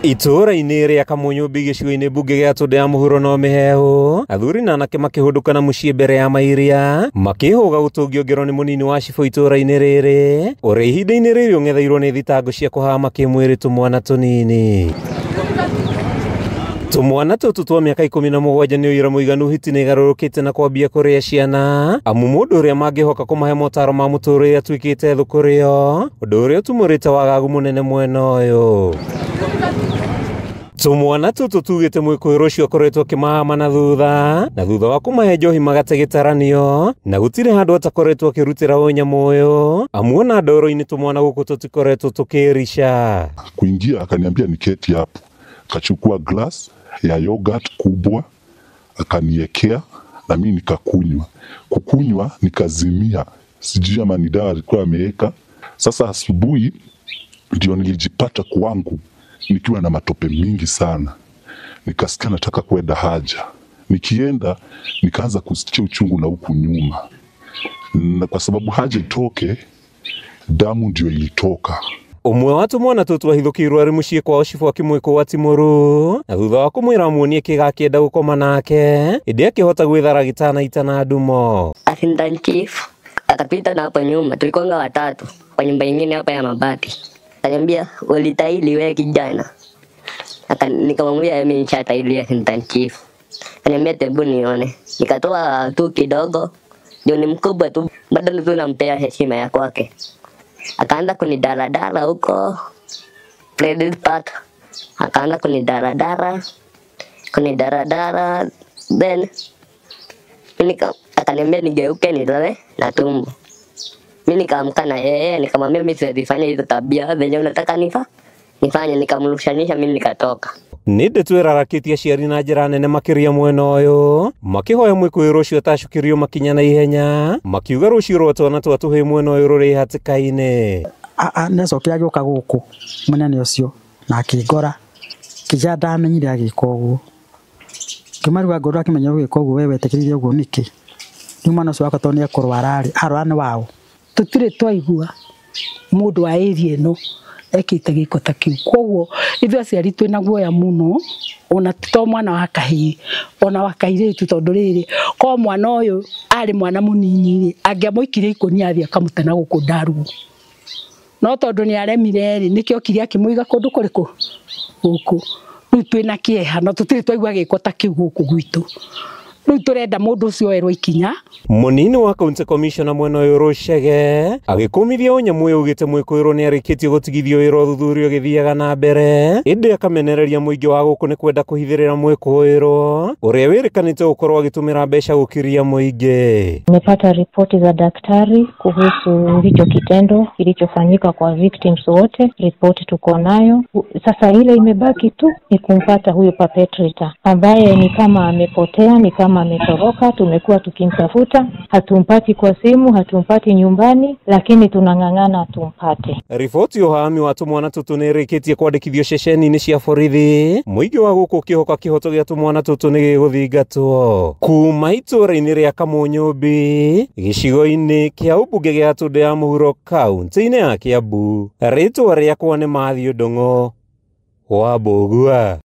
Itura-inĩ rĩa Kamunyũmbi gĩcigo-inĩ mbunge gĩa Tũndũ ya mũhuro no mĩhehu, athuri na anake makĩhũndũkana mũciĩ mbere ya mairia makĩhũga gũtũngio ngero nĩ mũnini wa cibũ itũra-inĩ rĩrĩ, ũrĩa ihinda-inĩ rĩrĩ ũng'etheirwo nĩ thitango cia kũhama kĩmwĩrĩ tũmwana tũnini. Tũmwana tũtũ twa mĩaka 17 nĩ ũira mũiganu hiti nĩ igarũrũkĩte na kwambia kũrĩa ciana, amu mũndũ ũrĩa mangĩhoka kũmahe motaro ma mũtũrĩre atuĩkĩte thũ kũrĩo, ũndũ ũrĩa ũtumũrĩte wagagu mũnene mwena ũyũ. Tũmwana tũtũ tugĩte mwĩkũĩrwo ũcio akoretwo akĩmahama na thutha wa kũmahe njohi magate gĩtaranio, na gũtirĩ handũ atakoretwo akĩrutĩra ũnyamũ ũyũ, amu ona ndoro-inĩ tũmwana gũkũ tũtikoretwo tũkĩrisha. Kuingia akaniambia niketi hapo, akachukua glass ya yogurt kubwa akaniekea na mimi nikakunywa. Kukunywa nikazimia, sijui ama ni dawa alikuwa ameweka. Sasa asubuhi ndio nilijipata kwangu nikiwa na matope mingi sana, nikasikia nataka kwenda haja. Nikienda nikaanza kusikia uchungu na huku nyuma, na kwa sababu haja itoke damu ndio ilitoka. Umwe wa tũmwana tũtũ ahithũkĩirwo arĩ mũciĩ kwao cibũ akĩmwĩkwo Ti Mũrũ, na thutha wa kũmwĩra amuonie kĩgakĩenda gũkoma nake, ĩndĩ akĩhota gwĩthara gĩtanaita na ndumo. Assistant chief akapita na hapo nyuma, tulikonga watatu kwa nyumba nyingine hapa ya mabati. Akaniambia ulitahili wewe kijana. Nikamwambia mimi nishatahili assistant chief. Akaniambia tebu nione. Nikatoa tu kidogo, ndio ni mkubwa tu, bado tu nampea heshima ya kwake. Akaanza kunidaradara huko Credit Park, akaanza kunidaradara, then akaniambia nigeuke nilale na tumbo. Mimi nikaamka na yeye, nikamwambia mimi siwezi fanya hizo tabia zenye unataka nifanye, nikamrushanisha, mimi nikatoka. Nĩ ndeto ĩrarakĩtie aciari na njĩra nene makĩria mwena ũyũ, makĩhoya mwĩkũĩrwo ũcio atacũkĩrio makinya na ihenya, makiuga rũciũ rwa twana twa tũhĩĩ mwena ũyũ rũrĩ hatĩka-inĩ. Nĩacokire agĩũka gũkũ mũnene ũcio na akĩngora, kĩrĩa ndamenyire agĩka ũguo. Ngĩmarua ngoro akĩmenya gũgĩka ũguo, wewe wetĩkĩrire ũguo nĩkĩ? Rĩu mwana ũcio wakwa tondũ nĩ ekũrwara-rĩ, arwara nĩ wao. Tũtirĩ twaigua mũndũ wa area ĩno ekĩte gĩko ta kĩu. Koguo ithuĩ aciari twĩna guoya mũno, ona to mwana wa kahĩĩ, ona wa kairĩtu, tondũ rĩrĩ ko mwana ũyũ arĩ mwana mũnini-rĩ, angĩamũikirie ikũnia athiĩ akamũte na gũkũ Ndarugu. No tondũ nĩ aremire-rĩ, nĩkĩo okire akĩmũiga kũndũ kũrĩkũ gũkũ. Rĩu twĩna kĩeha na tũtirĩ twaigua gĩko ta kĩu gũkũ gwitũ. Rĩu tũrenda mũndũ ũcio oerwo ikinya. Mũnini wa County Commissioner mwena ũyũ Rũchege agĩkũmithia ũnyamũ ũyũ ugĩte mwĩkũĩrwo nĩ arĩkĩtie gũtigithio wĩra ũthuthuria ũgĩthiaga na mbere, ĩndĩ akamenereria mũingĩ wa gũkũ nĩ kwenda kũhithĩrĩra mwĩkũĩrwo ũrĩa wĩrĩkanĩte gũkorwo agĩtũmĩra mbeca gũkiria mũingĩ. Nimepata ripoti za daktari kuhusu hicho kitendo kilichofanyika kwa victims wote. Ripoti tuko nayo sasa, ile imebaki tu ni kumpata huyo perpetrator ambaye ni kama amepotea, ni kama ametoroka. Tumekuwa tukimtafuta, hatumpati kwa simu, hatumpati nyumbani, lakini tunang'ang'ana tumpate. Riboti ya ũhami wa tũmwana tũtũ nĩ ĩrĩkĩtie kwandĩkithio ceceni-inĩ cia borithi, mũingĩ wa gũkũ ũkĩhoka kĩhoto gĩa tũmwana tũtũ nĩ gĩgũthingatwo. Kuma itũra-inĩ rĩa Kamunyũmbi gĩcigo-inĩ kĩa ũmbunge gĩa Tũndũ ya mũhuro kaunti-inĩ ya Kiambu, rĩtwa rĩakwa nĩ Matthew Ndung'u wa Mbũgua.